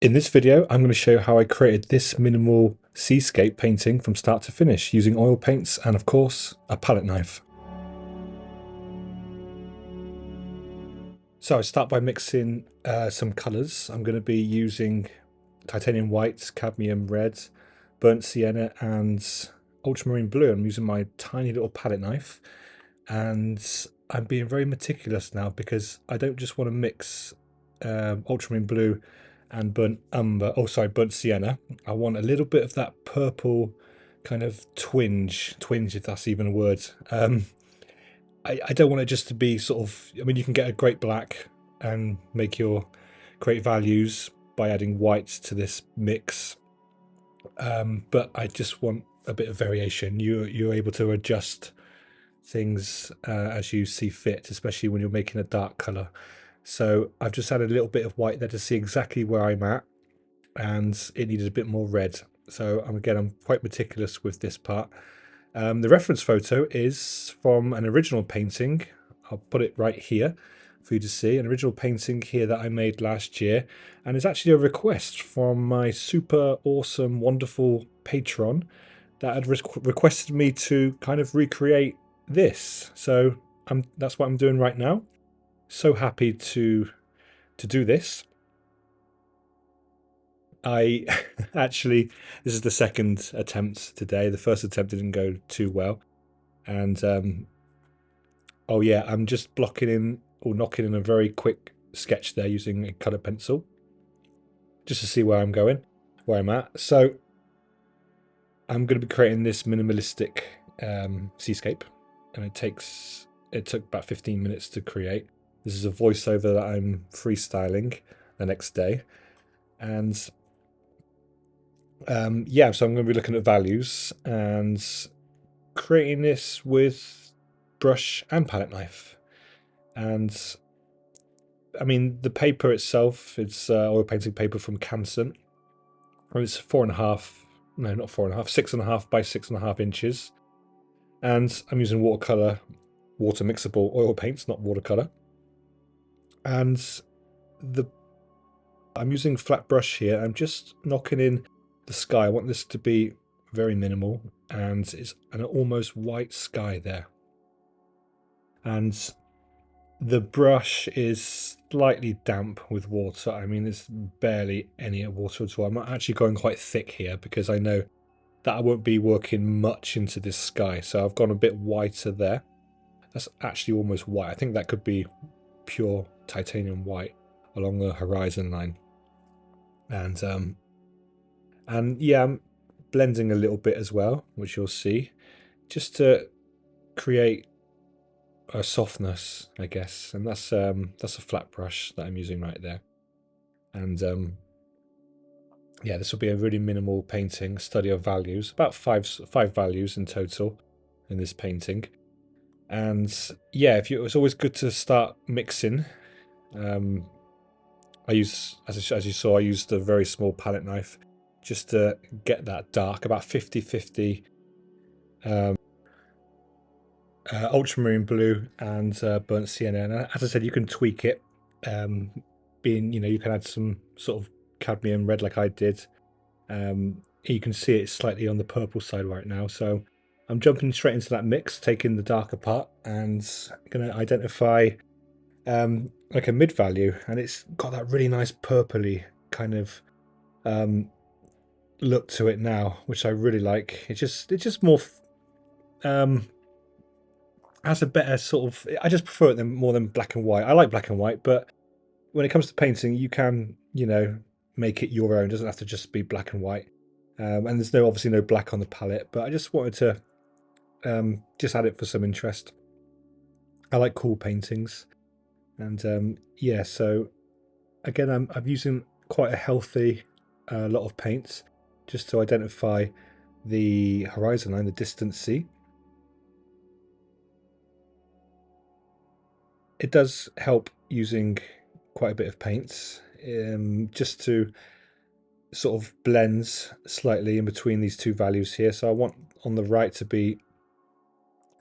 In this video, I'm going to show you how I created this minimal seascape painting from start to finish using oil paints and, of course, a palette knife. So I start by mixing some colours. I'm going to be using titanium white, cadmium red, burnt sienna and ultramarine blue. I'm using my tiny little palette knife, and I'm being very meticulous now because I don't just want to mix ultramarine blue and burnt sienna. I want a little bit of that purple kind of twinge, if that's even a word. I don't want it just to be sort of, I mean, you can get a great black and make your great values by adding white to this mix. But I just want a bit of variation. You're able to adjust things as you see fit, especially when you're making a dark color. So I've just added a little bit of white there to see exactly where I'm at, and it needed a bit more red. So I'm quite meticulous with this part. The reference photo is from an original painting. I'll put it right here for you to see. An original painting here that I made last year, and it's actually a request from my super awesome, wonderful patron that had requested me to kind of recreate this. So that's what I'm doing right now. So happy to do this. I actually, this is the second attempt today. The first attempt didn't go too well, and oh yeah, I'm just blocking in or knocking in a very quick sketch there using a colour pencil, just to see where I'm going, where I'm at. So I'm going to be creating this minimalistic seascape, and it took about 15 minutes to create. This is a voiceover that I'm freestyling the next day, and yeah, so I'm going to be looking at values and creating this with brush and palette knife. And I mean, the paper itself, it's oil painting paper from Canson. It's 4.5, no, not 4.5, 6.5 by 6.5 inches. And I'm using water mixable oil paints, not watercolor. And the I'm using flat brush here. I'm just knocking in the sky. I want this to be very minimal, and it's an almost white sky there. And the brush is slightly damp with water. I mean, there's barely any water at all. I'm actually going quite thick here because I know that I won't be working much into this sky. So I've gone a bit whiter there. That's actually almost white. I think that could be pure titanium white along the horizon line. And yeah, I'm blending a little bit as well, which you'll see, just to create a softness, I guess. And that's a flat brush that I'm using right there. And yeah, this will be a really minimal painting, study of values, about five values in total in this painting. And yeah, it's always good to start mixing. I use, as you saw, I used a very small palette knife just to get that dark, about 50-50 ultramarine blue and burnt sienna. And as I said, you can tweak it. You can add some sort of cadmium red like I did. You can see it's slightly on the purple side right now. So I'm jumping straight into that mix, taking the darker part and going to identify like a mid value, and it's got that really nice purpley kind of look to it now, which I really like. It's just more has a better sort of. I just prefer it more than black and white. I like black and white, but when it comes to painting, you can make it your own. It doesn't have to just be black and white. And there's obviously no black on the palette, but I just wanted to just add it for some interest. I like cool paintings, and yeah. So again, I'm using quite a healthy lot of paints just to identify the horizon line, the distant sea. It does help using quite a bit of paints just to sort of blends slightly in between these two values here. So I want on the right to be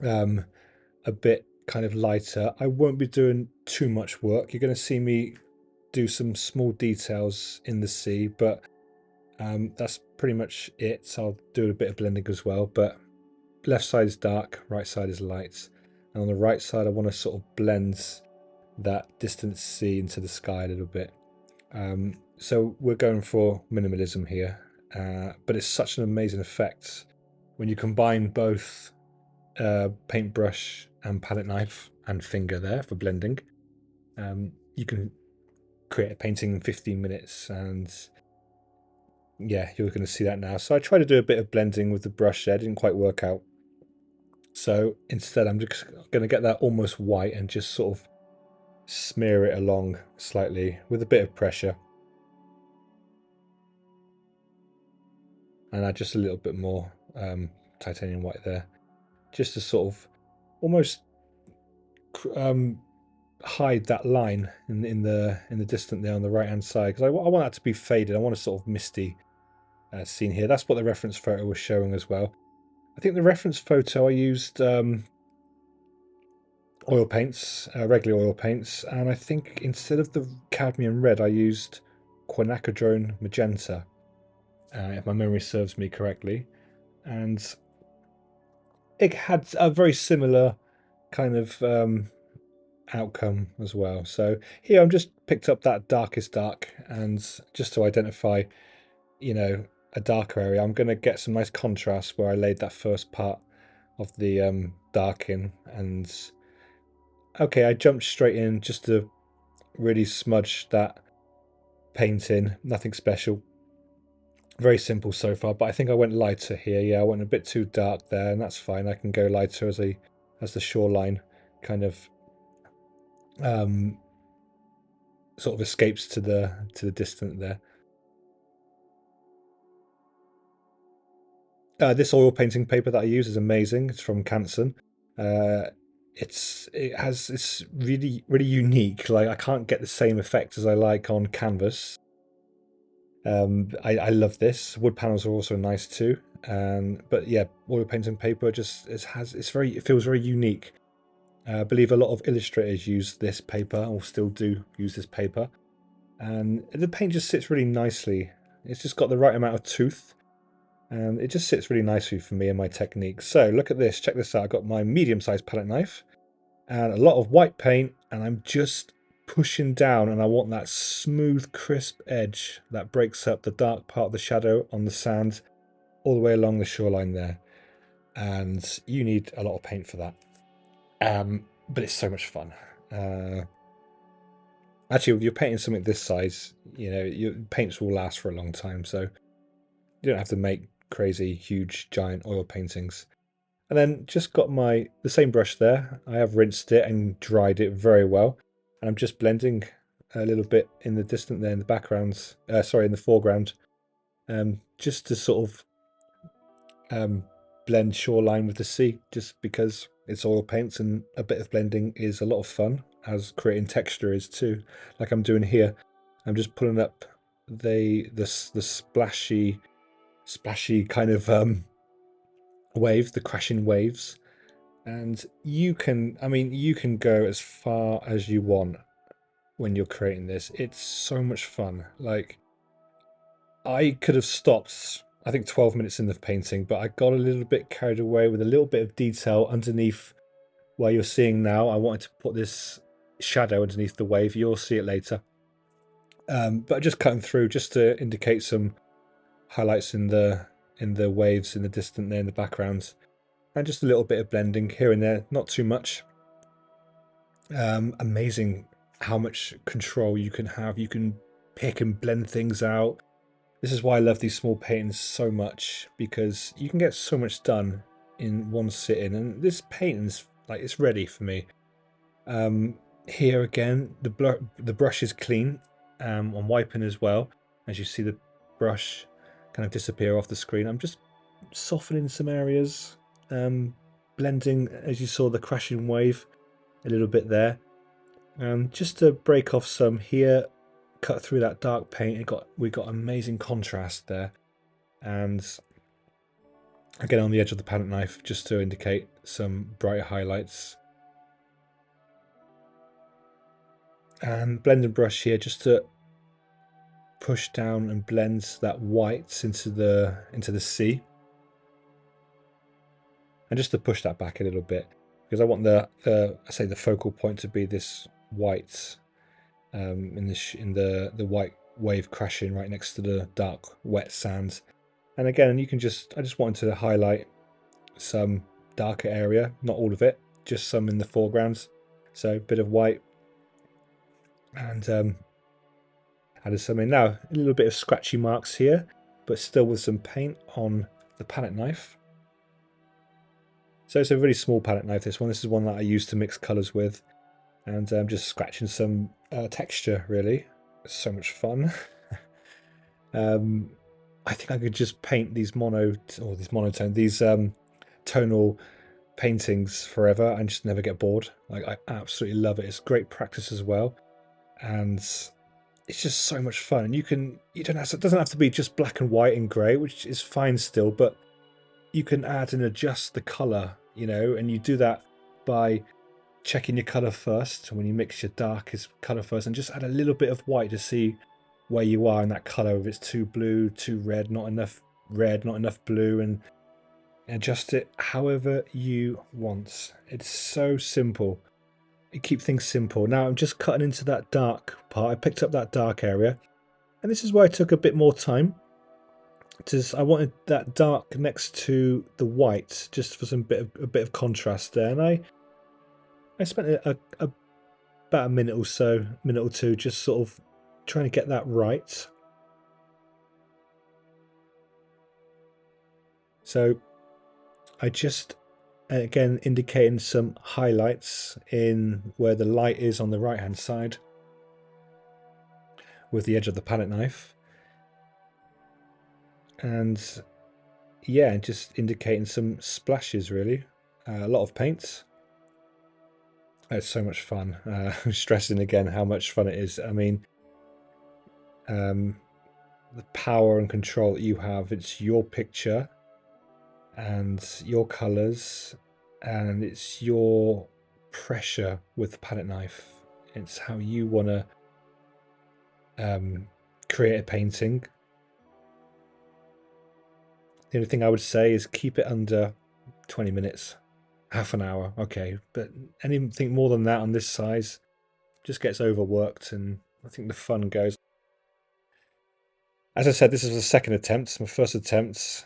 a bit kind of lighter. I won't be doing too much work. You're going to see me do some small details in the sea, but that's pretty much it. So I'll do a bit of blending as well, but left side is dark, right side is light. And on the right side, I want to sort of blend that distant sea into the sky a little bit. So we're going for minimalism here, but it's such an amazing effect when you combine both paintbrush and palette knife and finger there for blending. You can create a painting in 15 minutes, and yeah, you're going to see that now. So I tried to do a bit of blending with the brush there, didn't quite work out. So instead I'm just going to get that almost white and just sort of smear it along slightly with a bit of pressure. And add just a little bit more titanium white there, just to sort of almost hide that line in the distance there on the right hand side, because I want that to be faded. I want a sort of misty scene here. That's what the reference photo was showing as well. I think the reference photo I used oil paints, regular oil paints, and I think instead of the cadmium red I used quinacridone magenta, if my memory serves me correctly, and it had a very similar kind of outcome as well. So here I'm just picked up that darkest dark, and just to identify, you know, a darker area, I'm going to get some nice contrast where I laid that first part of the dark in. And okay, I jumped straight in just to really smudge that paint in. Nothing special, very simple so far, but I think I went lighter here. Yeah, I went a bit too dark there, and that's fine. I can go lighter as the shoreline kind of sort of escapes to the distant there. This oil painting paper that I use is amazing. It's from Canson. It's really unique. Like, I can't get the same effect as I like on canvas. I love this. Wood panels are also nice too. But yeah, oil painting paper just it feels very unique. I believe a lot of illustrators use this paper, or still do use this paper, and the paint just sits really nicely. It's just got the right amount of tooth, and it just sits really nicely for me and my technique. So look at this, check this out. I've got my medium-sized palette knife and a lot of white paint, and I'm just pushing down, and I want that smooth, crisp edge that breaks up the dark part of the shadow on the sand all the way along the shoreline there. And you need a lot of paint for that. But it's so much fun. Actually, if you're painting something this size, you know, your paints will last for a long time, so you don't have to make crazy, huge, giant oil paintings. And then just got the same brush there. I have rinsed it and dried it very well. And I'm just blending a little bit in the distant there in the backgrounds, in the foreground, just to sort of blend shoreline with the sea, just because it's oil paints and a bit of blending is a lot of fun, as creating texture is too, like I'm doing here. I'm just pulling up the splashy kind of waves, the crashing waves. And you can, I mean, you can go as far as you want when you're creating this. It's so much fun. Like, I could have stopped, I think, 12 minutes in the painting, but I got a little bit carried away with a little bit of detail underneath where you're seeing now. I wanted to put this shadow underneath the wave. You'll see it later. But I just cutting through just to indicate some highlights in the waves in the distant there in the background, and just a little bit of blending here and there, not too much. Amazing how much control you can have. You can pick and blend things out. This is why I love these small paintings so much, because you can get so much done in one sitting, and this painting's like, it's ready for me. Here again, the brush is clean. I'm wiping as well. As you see the brush kind of disappear off the screen, I'm just softening some areas, blending, as you saw, the crashing wave a little bit there. Just to break off some here, cut through that dark paint. We got amazing contrast there, and again on the edge of the palette knife just to indicate some brighter highlights. And blending brush here just to push down and blend that white into the sea, and just to push that back a little bit because I want the focal point to be this white, in the white wave crashing right next to the dark wet sands. And again, I just wanted to highlight some darker area, not all of it, just some in the foreground. So a bit of white, and added some in. Now a little bit of scratchy marks here, but still with some paint on the palette knife. So it's a really small palette knife, this one. This is one that I use to mix colours with, and I'm just scratching some texture, really. It's so much fun. I think I could just paint these tonal paintings forever and just never get bored. Like, I absolutely love it. It's great practice as well, and it's just so much fun. And it doesn't have to be just black and white and grey, which is fine still, but you can add and adjust the colour, and you do that by checking your colour first. When you mix your darkest colour first, and just add a little bit of white to see where you are in that colour, if it's too blue, too red, not enough red, not enough blue, and adjust it however you want. It's so simple. You keep things simple. Now I'm just cutting into that dark part. I picked up that dark area, and this is where I took a bit more time. I wanted that dark next to the white, just for a bit of contrast there. And I spent about a minute or two, just sort of trying to get that right. So I just, again, indicating some highlights in where the light is on the right hand side with the edge of the palette knife. And yeah, just indicating some splashes, really. A lot of paints. It's so much fun. I'm stressing again how much fun it is. I mean, the power and control that you have. It's your picture and your colors, and it's your pressure with the palette knife. It's how you want to create a painting. The only thing I would say is keep it under 20 minutes, half an hour, okay. But anything more than that on this size just gets overworked, and I think the fun goes. As I said, this is the second attempt. My first attempt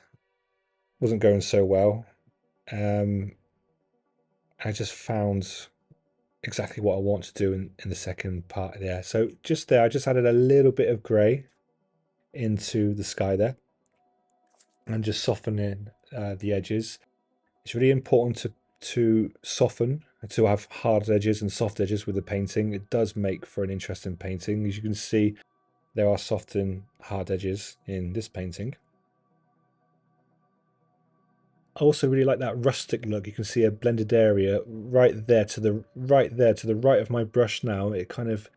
wasn't going so well. I just found exactly what I want to do in the second part there. So just there, I just added a little bit of grey into the sky there, and just softening the edges. It's really important to soften, to have hard edges and soft edges with the painting. It does make for an interesting painting. As you can see, there are soft and hard edges in this painting. I also really like that rustic look. You can see a blended area right there to the right of my brush now. It kind of,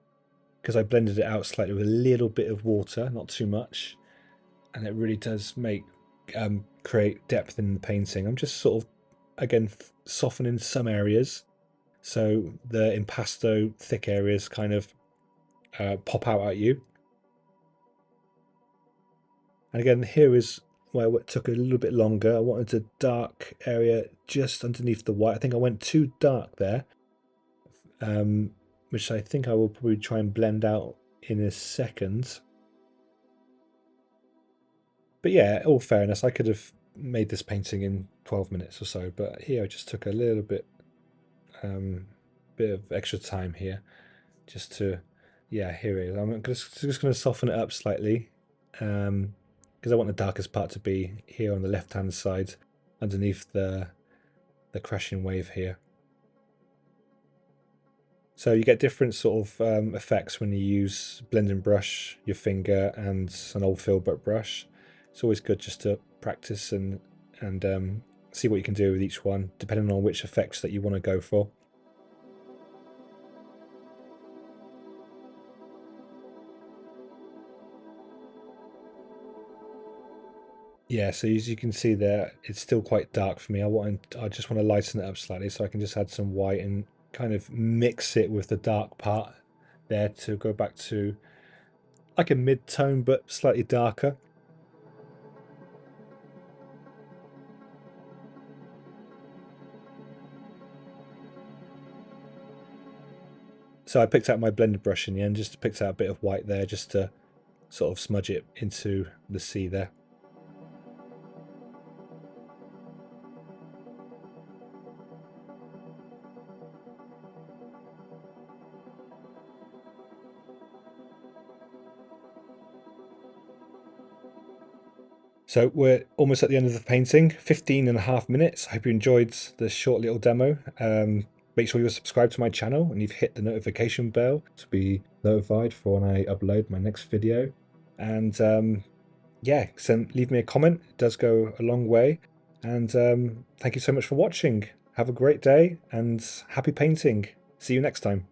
because I blended it out slightly with a little bit of water, not too much, and it really does make create depth in the painting. I'm just sort of, again, softening some areas, so the impasto thick areas kind of pop out at you. And again, here is where it took a little bit longer. I wanted a dark area just underneath the white. I think I went too dark there, which I think I will probably try and blend out in a second. But yeah, all fairness, I could have made this painting in 12 minutes or so, but here I just took a little bit of extra time here, just to, yeah, here it is. I'm just going to soften it up slightly, because I want the darkest part to be here on the left hand side underneath the crashing wave here. So you get different sort of effects when you use blending brush, your finger, and an old filbert brush. It's always good just to practice and see what you can do with each one, depending on which effects that you want to go for. Yeah, so as you can see there, it's still quite dark for me. I just want to lighten it up slightly, so I can just add some white and kind of mix it with the dark part there to go back to like a mid-tone but slightly darker. So I picked out my blended brush in the end, just picked out a bit of white there just to sort of smudge it into the sea there. So we're almost at the end of the painting, 15.5 minutes. I hope you enjoyed this short little demo. Make sure you're subscribed to my channel and you've hit the notification bell to be notified for when I upload my next video. And yeah, leave me a comment. It does go a long way. And thank you so much for watching. Have a great day and happy painting. See you next time.